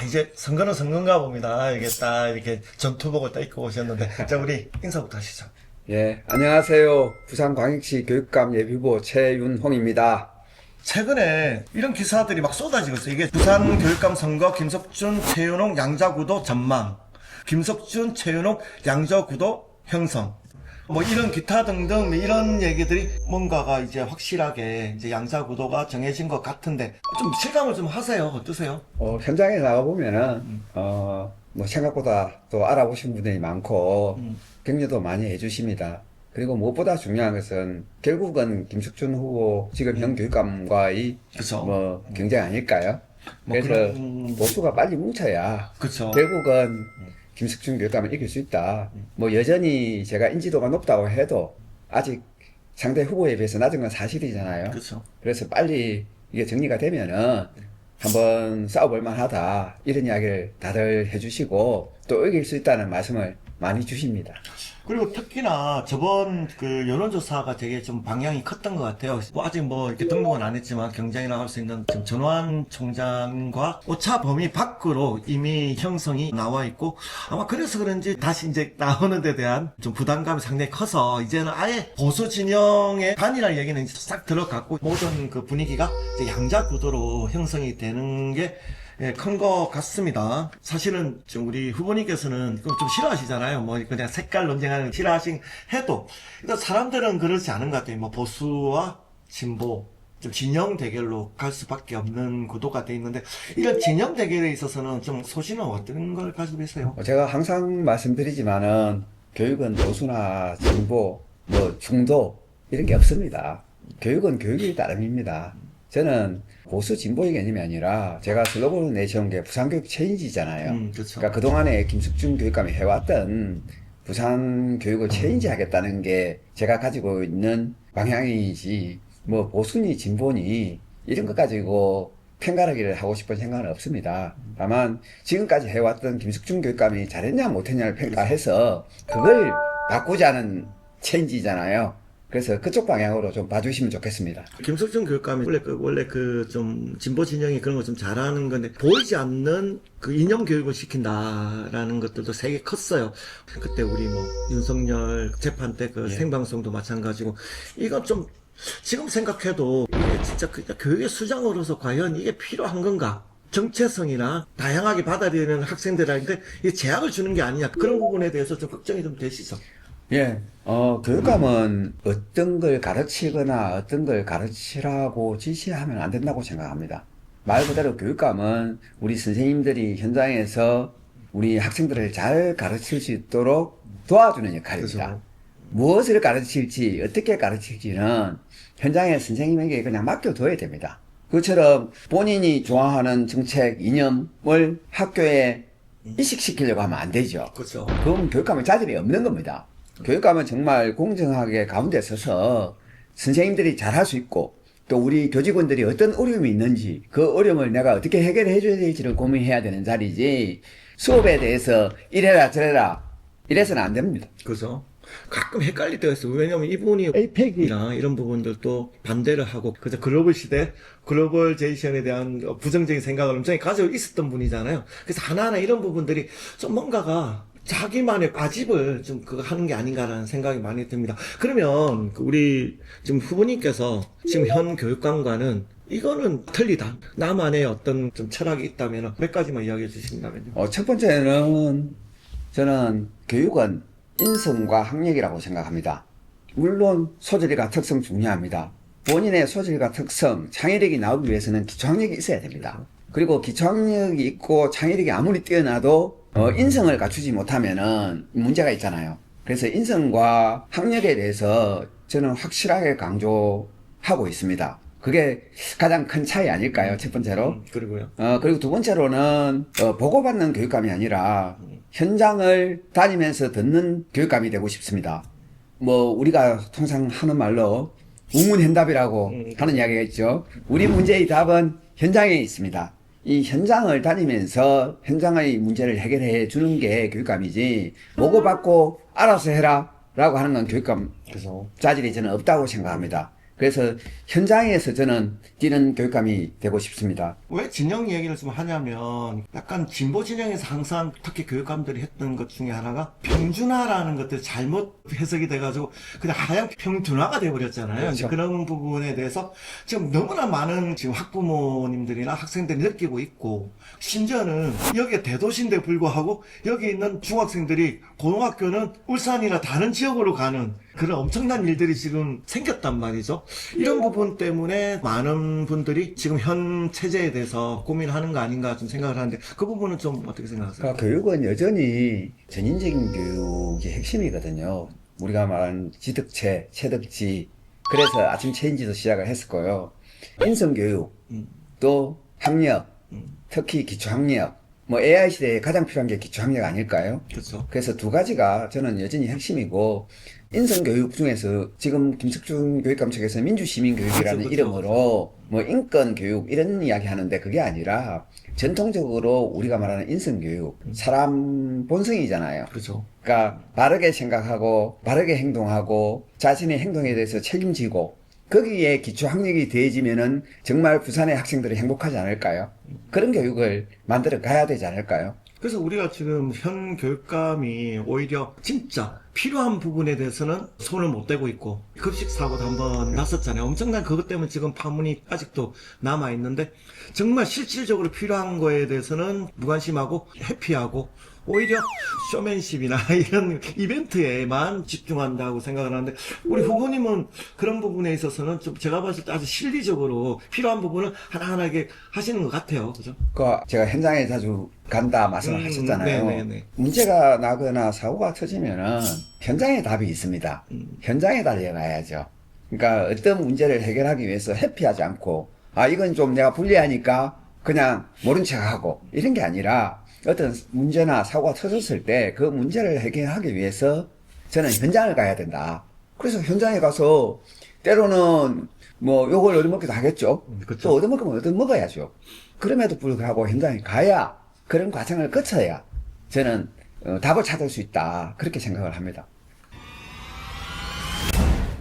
이제 선거는 선거인가 봅니다. 이게 딱 이렇게 전투복을 딱 입고 오셨는데. 자, 우리 인사부터 하시죠. 예, 안녕하세요. 부산광역시 교육감 예비후보 최윤홍입니다. 최근에 이런 기사들이 막 쏟아지고 있어요. 이게 부산 교육감 선거 김석준, 최윤홍 양자구도 전망. 김석준, 최윤홍 양자구도 형성. 뭐 이런 기타 등등 이런 얘기들이 뭔가가 이제 확실하게 이제 양자구도가 정해진 것 같은데 좀 실감을 좀 하세요. 어떠세요? 현장에 나가보면은, 뭐 생각보다 또 알아보신 분들이 많고, 격려도 많이 해주십니다. 그리고 무엇보다 중요한 것은 결국은 김석준 후보 지금 현 교육감과의 그쵸. 뭐 경쟁 아닐까요? 뭐 그래서 그런, 보수가 빨리 뭉쳐야 그쵸. 결국은 김석준 교육감을 이길 수 있다. 뭐 여전히 제가 인지도가 높다고 해도 아직 상대 후보에 비해서 낮은 건 사실이잖아요. 그쵸. 그래서 빨리 이게 정리가 되면은 한번 싸워볼 만하다. 이런 이야기를 다들 해주시고 또 이길 수 있다는 말씀을 많이 주십니다. 그리고 특히나 저번 그 여론조사가 되게 좀 방향이 컸던 것 같아요. 뭐 아직 뭐 이렇게 등록은 안 했지만 경쟁이 나갈 수 있는 지금 전환 총장과 오차 범위 밖으로 이미 형성이 나와 있고 아마 그래서 그런지 다시 이제 나오는 데 대한 좀 부담감이 상당히 커서 이제는 아예 보수 진영의 단일화 얘기는 이제 싹 들어갔고 모든 그 분위기가 이제 양자 구도로 형성이 되는 게 예, 큰 것 같습니다. 사실은 좀 우리 후보님께서는 좀 싫어하시잖아요. 뭐 그냥 색깔 논쟁하는 싫어하신 해도 일단 사람들은 그렇지 않은 것 같아요. 뭐 보수와 진보 좀 진영 대결로 갈 수밖에 없는 구도가 돼 있는데 이런 진영 대결에 있어서는 좀 소신은 어떤 걸 가지고 계세요? 제가 항상 말씀드리지만은 교육은 보수나 진보, 뭐 중도 이런 게 없습니다. 교육은 교육이 따름입니다. 저는 보수 진보의 개념이 아니라 제가 슬로건을 내세운 게 부산교육 체인지잖아요. 그렇죠. 그러니까 그동안에 김석준 교육감이 해왔던 부산 교육을 체인지 하겠다는 게 제가 가지고 있는 방향이지 뭐 보수니 진보니 이런 것 가지고 편가르기를 하고 싶은 생각은 없습니다. 다만 지금까지 해왔던 김석준 교육감이 잘했냐 못했냐를 평가해서 그걸 바꾸자는 체인지잖아요. 그래서 그쪽 방향으로 좀 봐주시면 좋겠습니다. 김석준 교육감이 원래 그 좀 진보 진영이 그런 거 좀 잘하는 건데 보이지 않는 그 이념 교육을 시킨다라는 것들도 되게 컸어요. 그때 우리 뭐 윤석열 재판 때 그 생방송도 마찬가지고 이건 좀 지금 생각해도 이게 진짜 그냥 교육의 수장으로서 과연 이게 필요한 건가? 정체성이나 다양하게 받아들이는 학생들한테 이 제약을 주는 게 아니냐 그런 부분에 대해서 좀 걱정이 좀 되시죠? 예, 교육감은 어떤 걸 가르치거나 어떤 걸 가르치라고 지시하면 안 된다고 생각합니다. 말 그대로 교육감은 우리 선생님들이 현장에서 우리 학생들을 잘 가르칠 수 있도록 도와주는 역할입니다. 그렇죠. 무엇을 가르칠지, 어떻게 가르칠지는 현장의 선생님에게 그냥 맡겨둬야 됩니다. 그처럼 본인이 좋아하는 정책, 이념을 학교에 이식시키려고 하면 안 되죠. 그렇죠. 그럼 교육감은 자질이 없는 겁니다. 교육감은 정말 공정하게 가운데 서서 선생님들이 잘할 수 있고 또 우리 교직원들이 어떤 어려움이 있는지 그 어려움을 내가 어떻게 해결해 줘야 될지를 고민해야 되는 자리지 수업에 대해서 이래라 저래라 이래서는 안 됩니다. 그죠? 가끔 헷갈릴 때가 있어요. 왜냐면 이분이 에이펙이나 이런 부분들도 반대를 하고, 그죠? 글로벌 시대, 글로벌제이션에 대한 부정적인 생각을 엄청 가지고 있었던 분이잖아요. 그래서 하나하나 이런 부분들이 좀 뭔가가 자기만의 아집을 좀 그거 하는 게 아닌가라는 생각이 많이 듭니다. 그러면 우리 지금 후보님께서 지금 현 교육감과는 이거는 틀리다. 나만의 어떤 좀 철학이 있다면 몇 가지만 이야기해 주신다면요. 첫 번째는 저는 교육은 인성과 학력이라고 생각합니다. 물론 소질과 특성 중요합니다. 본인의 소질과 특성, 창의력이 나오기 위해서는 기초학력이 있어야 됩니다. 그리고 기초학력이 있고 창의력이 아무리 뛰어나도 인성을 갖추지 못하면은 문제가 있잖아요. 그래서 인성과 학력에 대해서 저는 확실하게 강조하고 있습니다. 그게 가장 큰 차이 아닐까요? 첫 번째로. 그리고요. 그리고 두 번째로는 보고받는 교육감이 아니라 현장을 다니면서 듣는 교육감이 되고 싶습니다. 뭐 우리가 통상 하는 말로 우문현답이라고 하는 이야기가 있죠. 우리 문제의 답은 현장에 있습니다. 이 현장을 다니면서 현장의 문제를 해결해 주는 게 교육감이지 보고받고 알아서 해라 라고 하는 건 교육감 자질이 저는 없다고 생각합니다. 그래서 현장에서 저는 뛰는 교육감이 되고 싶습니다. 왜 진영 얘기를 좀 하냐면 약간 진보 진영에서 항상 특히 교육감들이 했던 것 중에 하나가 평준화라는 것들이 잘못 해석이 돼가지고 그냥 하얀 평준화가 돼버렸잖아요. 그렇죠. 이제 그런 부분에 대해서 지금 너무나 많은 지금 학부모님들이나 학생들이 느끼고 있고 심지어는 여기에 대도시인데 불구하고 여기 있는 중학생들이 고등학교는 울산이나 다른 지역으로 가는 그런 엄청난 일들이 지금 생겼단 말이죠. 이런 부분 때문에 많은 분들이 지금 현 체제에 대해서 고민하는 거 아닌가 좀 생각을 하는데 그 부분은 좀 어떻게 생각하세요? 그러니까 교육은 여전히 전인적인 교육이 핵심이거든요. 우리가 말하는 지득체, 체득지. 그래서 아침 체인지도 시작을 했었고요. 인성교육, 또 학력, 특히 기초학력. 뭐 AI 시대에 가장 필요한 게 기초학력 아닐까요? 그렇죠. 그래서 두 가지가 저는 여전히 핵심이고, 인성교육 중에서 지금 김석준 교육감 측에서 민주시민교육이라는 그렇죠, 그렇죠. 이름으로 뭐 인권교육 이런 이야기 하는데 그게 아니라 전통적으로 우리가 말하는 인성교육, 사람 본성이잖아요. 그렇죠. 그러니까 바르게 생각하고 바르게 행동하고 자신의 행동에 대해서 책임지고 거기에 기초 학력이 더해지면은 정말 부산의 학생들이 행복하지 않을까요? 그런 교육을 만들어 가야 되지 않을까요? 그래서 우리가 지금 현 교육감이 오히려 진짜 필요한 부분에 대해서는 손을 못 대고 있고 급식 사고도 한번 났었잖아요. 엄청난 그것 때문에 지금 파문이 아직도 남아있는데 정말 실질적으로 필요한 거에 대해서는 무관심하고 회피하고 오히려 쇼맨십이나 이런 이벤트에만 집중한다고 생각을 하는데 우리 후보님은 그런 부분에 있어서는 좀 제가 봤을 때 아주 실리적으로 필요한 부분을 하나하나게 하시는 것 같아요. 그죠? 그 제가 현장에 자주 간다 말씀을 하셨잖아요. 네네네. 문제가 나거나 사고가 터지면은 현장에 답이 있습니다. 현장에 달려가야죠. 그러니까 어떤 문제를 해결하기 위해서 회피하지 않고 아 이건 좀 내가 불리하니까 그냥 모른 척하고 이런 게 아니라 어떤 문제나 사고가 터졌을 때 그 문제를 해결하기 위해서 저는 현장을 가야 된다. 그래서 현장에 가서 때로는 뭐 욕을 얻어먹기도 하겠죠. 그렇죠. 또 얻어먹으면 얻어먹어야죠. 그럼에도 불구하고 현장에 가야 그런 과정을 거쳐야 저는 답을 찾을 수 있다. 그렇게 생각을 합니다.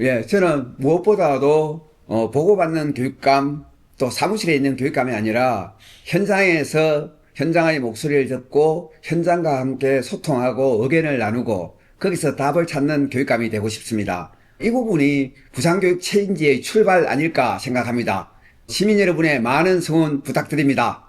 예, 저는 무엇보다도 보고받는 교육감 또 사무실에 있는 교육감이 아니라 현장에서 현장의 목소리를 듣고 현장과 함께 소통하고 의견을 나누고 거기서 답을 찾는 교육감이 되고 싶습니다. 이 부분이 부산교육 체인지의 출발 아닐까 생각합니다. 시민 여러분의 많은 성원 부탁드립니다.